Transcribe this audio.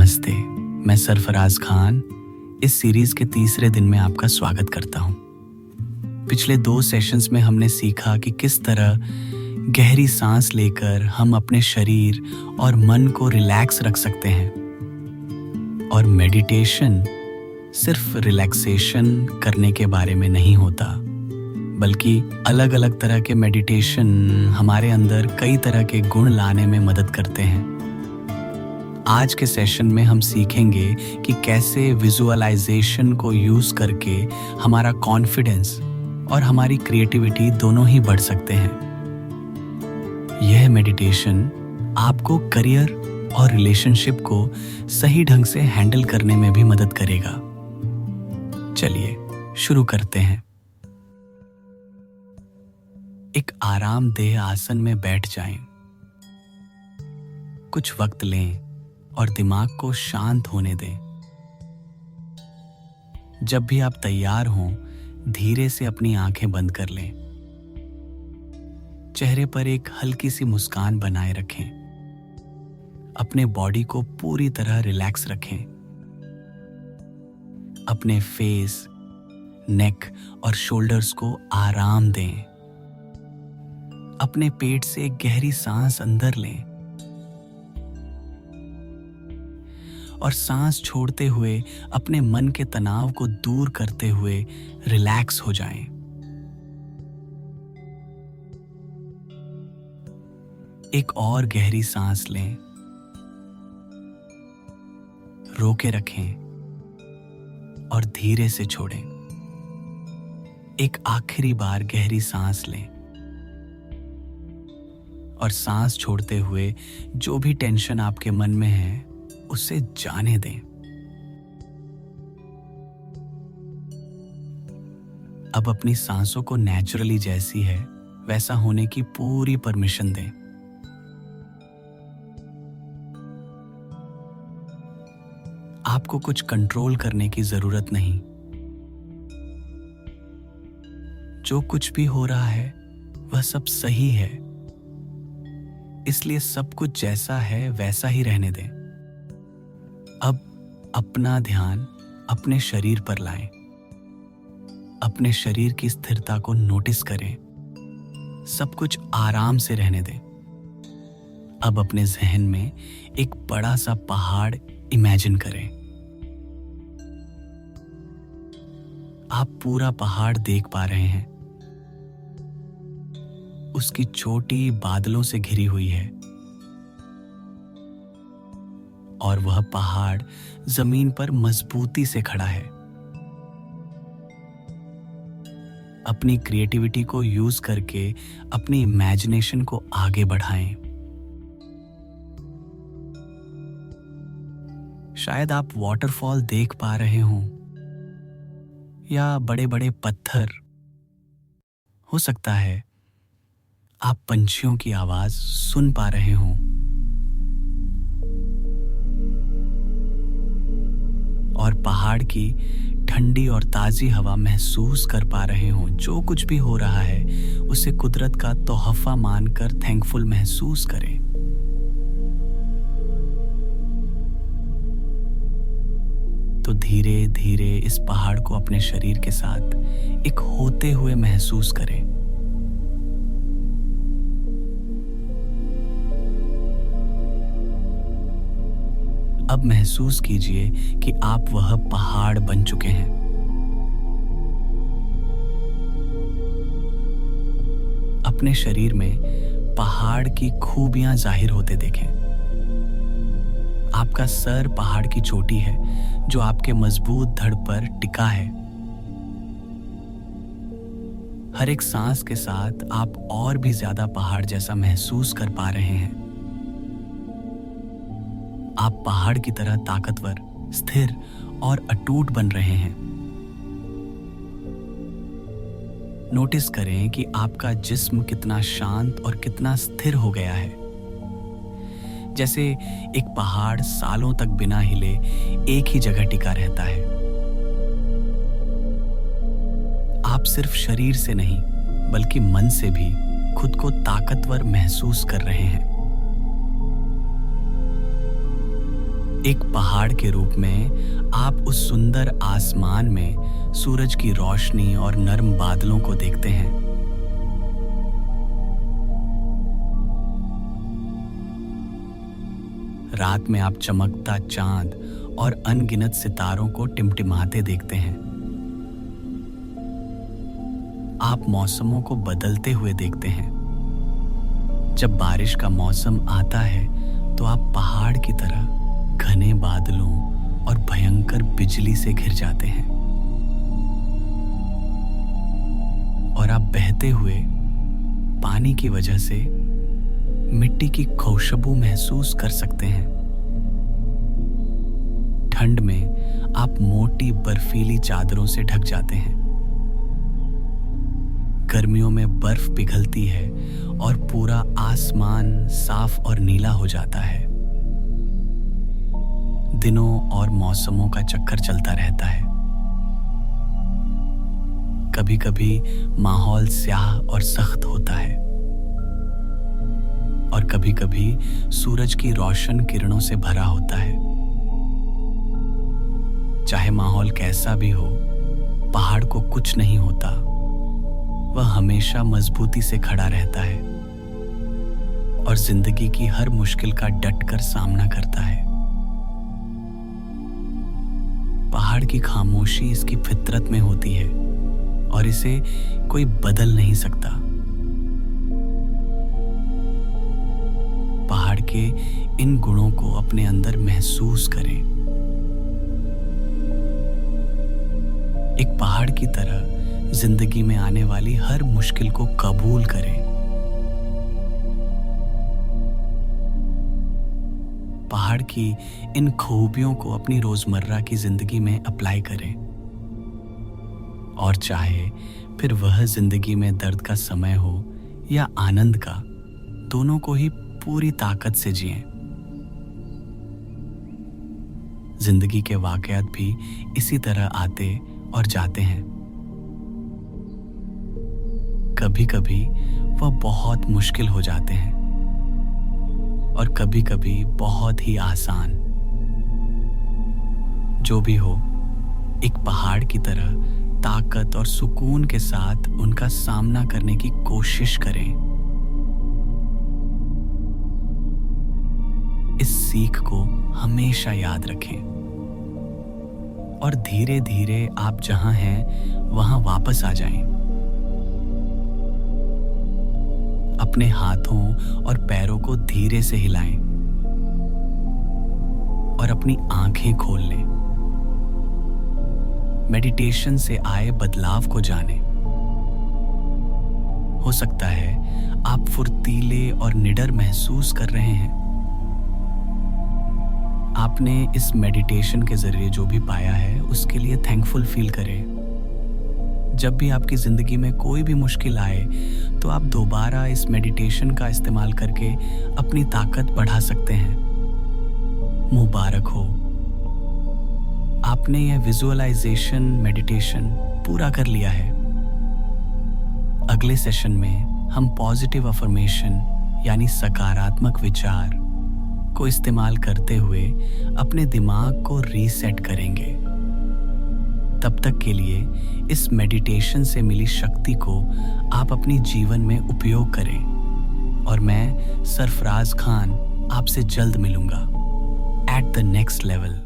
नमस्ते। मैं सरफराज खान इस सीरीज के तीसरे दिन में आपका स्वागत करता हूं। पिछले 2 सेशंस में हमने सीखा कि किस तरह गहरी सांस लेकर हम अपने शरीर और मन को रिलैक्स रख सकते हैं। और मेडिटेशन सिर्फ रिलैक्सेशन करने के बारे में नहीं होता, बल्कि अलग अलग तरह के मेडिटेशन हमारे अंदर कई तरह के गुण लाने में मदद करते हैं। आज के सेशन में हम सीखेंगे कि कैसे विजुअलाइजेशन को यूज करके हमारा कॉन्फिडेंस और हमारी क्रिएटिविटी दोनों ही बढ़ सकते हैं। यह मेडिटेशन आपको करियर और रिलेशनशिप को सही ढंग से हैंडल करने में भी मदद करेगा। चलिए शुरू करते हैं। एक आरामदेह आसन में बैठ जाएं। कुछ वक्त लें और दिमाग को शांत होने दें। जब भी आप तैयार हों, धीरे से अपनी आंखें बंद कर लें। चेहरे पर एक हल्की सी मुस्कान बनाए रखें। अपने बॉडी को पूरी तरह रिलैक्स रखें। अपने फेस, नेक और शोल्डर्स को आराम दें। अपने पेट से एक गहरी सांस अंदर लें और सांस छोड़ते हुए अपने मन के तनाव को दूर करते हुए रिलैक्स हो जाएं। एक और गहरी सांस लें, रोके रखें और धीरे से छोड़ें। एक आखिरी बार गहरी सांस लें और सांस छोड़ते हुए जो भी टेंशन आपके मन में है उसे जाने दें। अब अपनी सांसों को नेचुरली जैसी है वैसा होने की पूरी परमिशन दें। आपको कुछ कंट्रोल करने की जरूरत नहीं। जो कुछ भी हो रहा है वह सब सही है, इसलिए सब कुछ जैसा है वैसा ही रहने दें। अब अपना ध्यान अपने शरीर पर लाएं। अपने शरीर की स्थिरता को नोटिस करें। सब कुछ आराम से रहने दें। अब अपने जहन में एक बड़ा सा पहाड़ इमेजिन करें। आप पूरा पहाड़ देख पा रहे हैं। उसकी चोटी बादलों से घिरी हुई है और वह पहाड़ जमीन पर मजबूती से खड़ा है। अपनी क्रिएटिविटी को यूज करके अपनी इमेजिनेशन को आगे बढ़ाएं। शायद आप वॉटरफॉल देख पा रहे हों या बड़े बड़े पत्थर। हो सकता है आप पंछियों की आवाज सुन पा रहे हों और पहाड़ की ठंडी और ताजी हवा महसूस कर पा रहे हों। जो कुछ भी हो रहा है उसे कुदरत का तोहफा मानकर थैंकफुल महसूस करें। तो धीरे धीरे इस पहाड़ को अपने शरीर के साथ एक होते हुए महसूस करें। अब महसूस कीजिए कि आप वह पहाड़ बन चुके हैं। अपने शरीर में पहाड़ की खूबियां जाहिर होते देखें। आपका सर पहाड़ की चोटी है जो आपके मजबूत धड़ पर टिका है। हर एक सांस के साथ आप और भी ज्यादा पहाड़ जैसा महसूस कर पा रहे हैं। आप पहाड़ की तरह ताकतवर, स्थिर और अटूट बन रहे हैं। नोटिस करें कि आपका जिस्म कितना शांत और कितना स्थिर हो गया है। जैसे एक पहाड़ सालों तक बिना हिले एक ही जगह टिका रहता है। आप सिर्फ शरीर से नहीं बल्कि मन से भी खुद को ताकतवर महसूस कर रहे हैं। एक पहाड़ के रूप में आप उस सुंदर आसमान में सूरज की रोशनी और नर्म बादलों को देखते हैं। रात में आप चमकता चांद और अनगिनत सितारों को टिमटिमाते देखते हैं। आप मौसमों को बदलते हुए देखते हैं। जब बारिश का मौसम आता है तो आप पहाड़ की तरह घने बादलों और भयंकर बिजली से घिर जाते हैं और आप बहते हुए पानी की वजह से मिट्टी की खुशबू महसूस कर सकते हैं। ठंड में आप मोटी बर्फीली चादरों से ढक जाते हैं। गर्मियों में बर्फ पिघलती है और पूरा आसमान साफ और नीला हो जाता है। दिनों और मौसमों का चक्कर चलता रहता है। कभी कभी माहौल स्याह और सख्त होता है और कभी कभी सूरज की रोशन किरणों से भरा होता है। चाहे माहौल कैसा भी हो, पहाड़ को कुछ नहीं होता। वह हमेशा मजबूती से खड़ा रहता है और जिंदगी की हर मुश्किल का डटकर सामना करता है। पहाड़ की खामोशी इसकी फितरत में होती है और इसे कोई बदल नहीं सकता। पहाड़ के इन गुणों को अपने अंदर महसूस करें। एक पहाड़ की तरह जिंदगी में आने वाली हर मुश्किल को कबूल करें। पहाड़ की इन खूबियों को अपनी रोजमर्रा की जिंदगी में अप्लाई करें और चाहे फिर वह जिंदगी में दर्द का समय हो या आनंद का, दोनों को ही पूरी ताकत से जिएं। जिंदगी के वाकयात भी इसी तरह आते और जाते हैं। कभी कभी वह बहुत मुश्किल हो जाते हैं और कभी कभी बहुत ही आसान। जो भी हो, एक पहाड़ की तरह ताकत और सुकून के साथ उनका सामना करने की कोशिश करें। इस सीख को हमेशा याद रखें और धीरे धीरे आप जहां हैं वहां वापस आ जाएं। अपने हाथों और पैरों को धीरे से हिलाएं और अपनी आंखें खोल लें। मेडिटेशन से आए बदलाव को जानें। हो सकता है आप फुर्तीले और निडर महसूस कर रहे हैं। आपने इस मेडिटेशन के जरिए जो भी पाया है उसके लिए थैंकफुल फील करें। जब भी आपकी जिंदगी में कोई भी मुश्किल आए तो आप दोबारा इस मेडिटेशन का इस्तेमाल करके अपनी ताकत बढ़ा सकते हैं। मुबारक हो, आपने यह विजुअलाइजेशन मेडिटेशन पूरा कर लिया है। अगले सेशन में हम पॉजिटिव अफर्मेशन यानी सकारात्मक विचार को इस्तेमाल करते हुए अपने दिमाग को रीसेट करेंगे। तब तक के लिए इस मेडिटेशन से मिली शक्ति को आप अपनी जीवन में उपयोग करें और मैं सरफराज खान आपसे जल्द मिलूंगा एट द नेक्स्ट लेवल।